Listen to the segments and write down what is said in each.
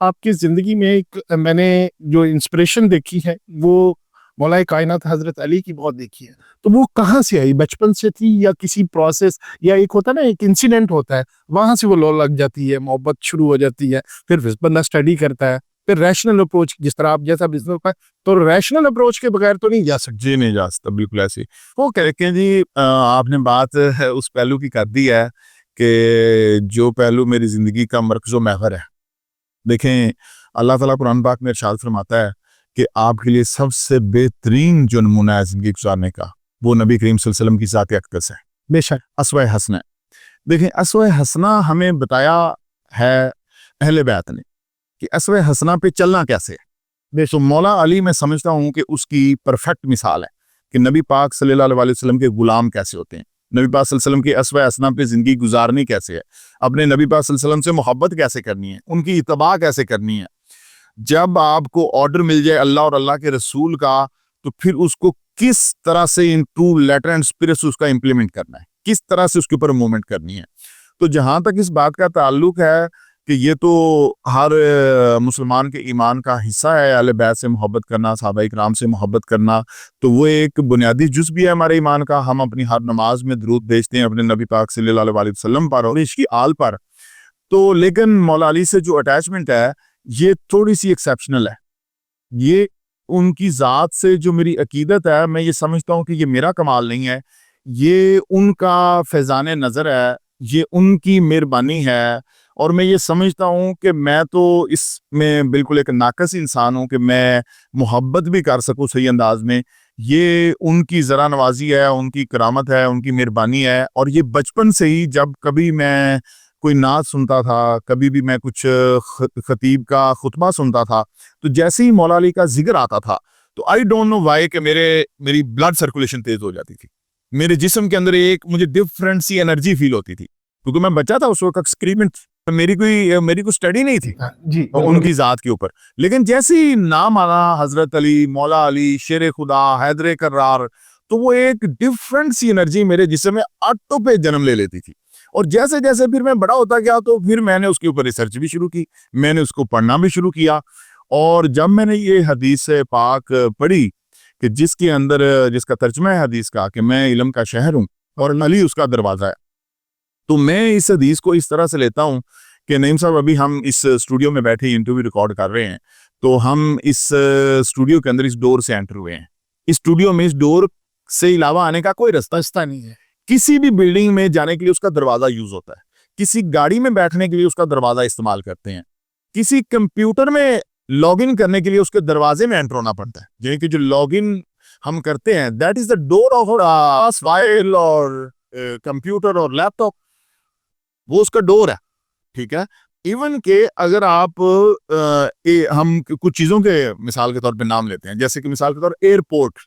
آپ کی زندگی میں ایک میں نے جو انسپریشن دیکھی ہے وہ مولا کائنات حضرت علی کی بہت دیکھی ہے. تو وہ کہاں سے آئی؟ بچپن سے تھی یا کسی پروسیس، یا ایک ہوتا ہے نا ایک انسیڈنٹ ہوتا ہے وہاں سے وہ لو لگ جاتی ہے، محبت شروع ہو جاتی ہے، پھر بندہ اسٹڈی کرتا ہے، پھر ریشنل اپروچ جس طرح آپ جیسا بزنس کا، تو ریشنل اپروچ کے بغیر تو نہیں جا سکتے. جی نہیں جا سکتا، بالکل ایسی. وہ کہتے ہیں جی آپ نے بات اس پہلو کی کر دی ہے کہ جو پہلو میری زندگی کا مرکز و محور ہے. دیکھیں اللہ تعالیٰ قرآن پاک میں ارشاد فرماتا ہے کہ آپ کے لیے سب سے بہترین جو نمونہ ہے زندگی گزارنے کا وہ نبی کریم صلی اللہ علیہ وسلم کی ذات اقدس ہے. بے شک. اسوہ حسنہ. دیکھیں اسوہ حسنہ ہمیں بتایا ہے اہل بیت نے کہ اسوہ حسنہ پہ چلنا کیسے ہے. تو مولا علی میں سمجھتا ہوں کہ اس کی پرفیکٹ مثال ہے کہ نبی پاک صلی اللہ علیہ وسلم کے غلام کیسے ہوتے ہیں، نبی پاک صلی اللہ علیہ وسلم کی اسوہ حسنہ پہ زندگی گزارنی کیسے ہے، اپنے نبی پاک صلی اللہ علیہ وسلم سے محبت کیسے کرنی ہے، ان کی اتباع کیسے کرنی ہے. جب آپ کو آرڈر مل جائے اللہ اور اللہ کے رسول کا تو پھر اس کو کس طرح سے ان ٹو لیٹر اینڈ اسپرٹ اس کا امپلیمنٹ کرنا ہے، کس طرح سے اس کے اوپر موومنٹ کرنی ہے. تو جہاں تک اس بات کا تعلق ہے کہ یہ تو ہر مسلمان کے ایمان کا حصہ ہے، اہل بیت سے محبت کرنا، صحابہ کرام سے محبت کرنا، تو وہ ایک بنیادی جز بھی ہے ہمارے ایمان کا. ہم اپنی ہر نماز میں درود بھیجتے ہیں اپنے نبی پاک صلی اللہ علیہ وسلم پر اور اس کی آل پر. تو لیکن مولا علی سے جو اٹیچمنٹ ہے یہ تھوڑی سی ایکسیپشنل ہے. یہ ان کی ذات سے جو میری عقیدت ہے، میں یہ سمجھتا ہوں کہ یہ میرا کمال نہیں ہے، یہ ان کا فیضان نظر ہے، یہ ان کی مہربانی ہے. اور میں یہ سمجھتا ہوں کہ میں تو اس میں بالکل ایک ناقص انسان ہوں کہ میں محبت بھی کر سکوں صحیح انداز میں. یہ ان کی ذرا نوازی ہے، ان کی کرامت ہے، ان کی مہربانی ہے. اور یہ بچپن سے ہی جب کبھی میں کوئی نعت سنتا تھا، کبھی بھی میں کچھ خطیب کا خطبہ سنتا تھا، تو جیسے ہی مولا علی کا ذکر آتا تھا تو آئی ڈونٹ نو وائی کہ میری بلڈ سرکولیشن تیز ہو جاتی تھی، میرے جسم کے اندر ایک مجھے ڈفرنٹ سی انرجی فیل ہوتی تھی، کیونکہ میں بچہ تھا اس وقت ایکسپیریمنٹ، میری کوئی سٹڈی نہیں تھی جی ان کی ذات کے اوپر. لیکن جیسے ہی نام آنا حضرت علی، مولا علی، شیر خدا، حیدر کرار، تو وہ ایک ڈفرنٹ سی انرجی میرے جسم میں آٹو پہ جنم لے لیتی تھی. اور جیسے جیسے پھر میں بڑا ہوتا گیا تو پھر میں نے اس کے اوپر ریسرچ بھی شروع کی، میں نے اس کو پڑھنا بھی شروع کیا. اور جب میں نے یہ حدیث پاک پڑھی کہ جس کے اندر جس کا ترجمہ ہے حدیث کا کہ میں علم کا شہر ہوں اور علی اس کا دروازہ ہے، تو میں اس حدیث کو اس طرح سے لیتا ہوں کہ نعیم صاحب ابھی ہم اس اسٹوڈیو میں بیٹھے انٹرویو ریکارڈ کر رہے ہیں، تو ہم اس اسٹوڈیو کے اندر اس ڈور سے انٹر ہوئے ہیں. اس اسٹوڈیو میں اس ڈور سے علاوہ آنے کا کوئی رستہ نہیں ہے. کسی بھی بلڈنگ میں جانے کے لیے اس کا دروازہ یوز ہوتا ہے، کسی گاڑی میں بیٹھنے کے لیے اس کا دروازہ استعمال کرتے ہیں، کسی کمپیوٹر میں لاگ ان کرنے کے لیے اس کے دروازے میں انٹر ہونا پڑتا ہے. یعنی کہ جو لاگ ان ہم کرتے ہیں that is the door of file اور کمپیوٹر اور لیپ ٹاپ، وہ اس کا ڈور ہے. ٹھیک ہے. ایون کہ اگر آپ ہم کچھ چیزوں کے مثال کے طور پہ نام لیتے ہیں، جیسے کہ مثال کے طور ایئرپورٹ،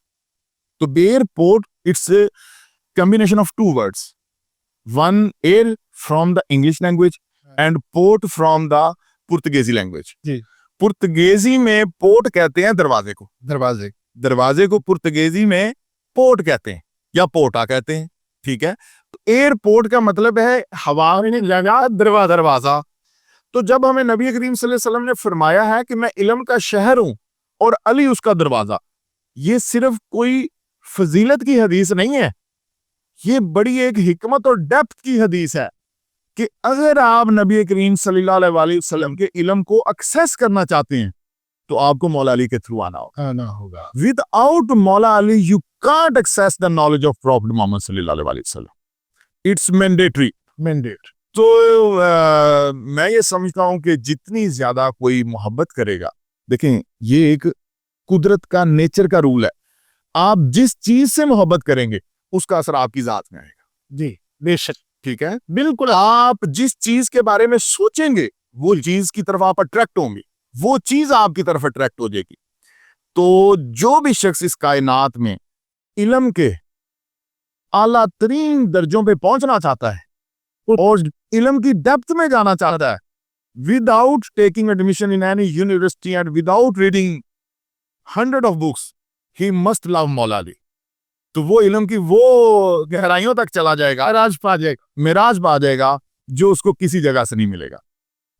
تو airport it's combination of two words, one air from the English language and port from the Portuguese language. جی. پرتگیزی میں پورٹ کہتے ہیں دروازے کو، دروازے کو پرتگیزی میں پورٹ کہتے ہیں یا پورٹا کہتے ہیں. ٹھیک ہے. تو ایئرپورٹ کا مطلب ہے ہوا میں لگا دروازہ. تو جب ہمیں نبی کریم صلی اللہ علیہ وسلم نے فرمایا ہے کہ میں علم کا شہر ہوں اور علی اس کا دروازہ، یہ صرف کوئی فضیلت کی حدیث نہیں ہے، یہ بڑی ایک حکمت اور ڈیپتھ کی حدیث ہے کہ اگر آپ نبی کریم صلی اللہ علیہ وسلم کے علم کو ایکسیس کرنا چاہتے ہیں تو آپ کو مولا علی کے تھرو آنا ہوگا. Without مولا علی you can't access the knowledge of Prophet Muhammad صلی اللہ علیہ وسلم. It's mandatory. تو میں یہ سمجھتا ہوں کہ جتنی زیادہ کوئی محبت کرے گا، دیکھیں یہ ایک قدرت کا نیچر کا رول ہے، آپ جس چیز سے محبت کریں گے اس کا اثر آپ کی ذات میں آئے گا. جی بے شک. ٹھیک ہے. بالکل آپ جس چیز کے بارے میں سوچیں گے وہ چیز کی طرف آپ اٹریکٹ ہوں گے، وہ چیز آپ کی طرف اٹریکٹ ہو جائے گی. تو جو بھی شخص اس کائنات میں علم کے اعلیٰ ترین درجوں پہ پہنچنا چاہتا ہے اور علم کی ڈیپتھ میں جانا چاہتا ہے without taking admission in any university and without reading 100 of books, he must love مولا علی. تو وہ علم کی وہ گہرائیوں تک چلا جائے گا، معراج پا جائے گا جو اس کو کسی جگہ سے نہیں ملے گا.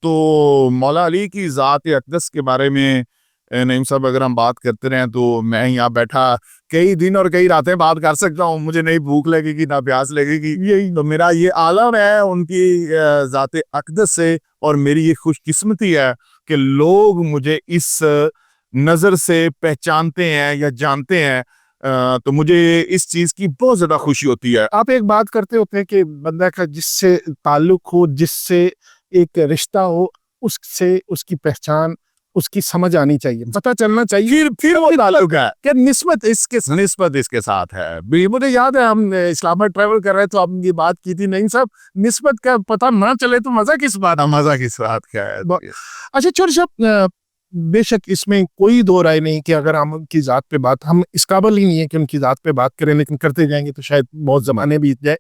تو مولا علی کی ذات اقدس کے بارے میں نعیم صاحب اگر ہم بات کرتے رہیں تو میں یہاں بیٹھا کئی دن اور کئی راتیں بات کر سکتا ہوں، مجھے نہیں بھوک لگے گی نہ پیاس لگے گی. یہی تو میرا یہ عالم ہے ان کی ذات اقدس سے، اور میری یہ خوش قسمتی ہے کہ لوگ مجھے اس نظر سے پہچانتے ہیں یا جانتے ہیں. تو مجھے اس چیز کی بہت زیادہ خوشی ہوتی ہے. آپ ایک بات کرتے ہوتے ہیں کہ بندہ کا جس سے تعلق ہو، جس سے ایک رشتہ ہو، اس سے اس کی پہچان، اس کی سمجھ آنی چاہیے، پتہ چلنا چاہیے. پھر وہ تعلق ہے کہ نسبت اس کے ساتھ ہے. مجھے یاد ہے ہم اسلام آباد ٹریول کر رہے تو ہم یہ بات کی تھی، نہیں صاحب نسبت کا پتہ نہ چلے تو مزہ کس بات کا ہے. اچھا چھوٹے صاحب، بے شک اس میں کوئی دو رائے نہیں کہ اگر ہم ان کی ذات پہ بات، ہم اس قابل ہی نہیں ہے کہ ان کی ذات پہ بات کریں، لیکن کرتے جائیں گے تو شاید بہت زمانے بیت جائے.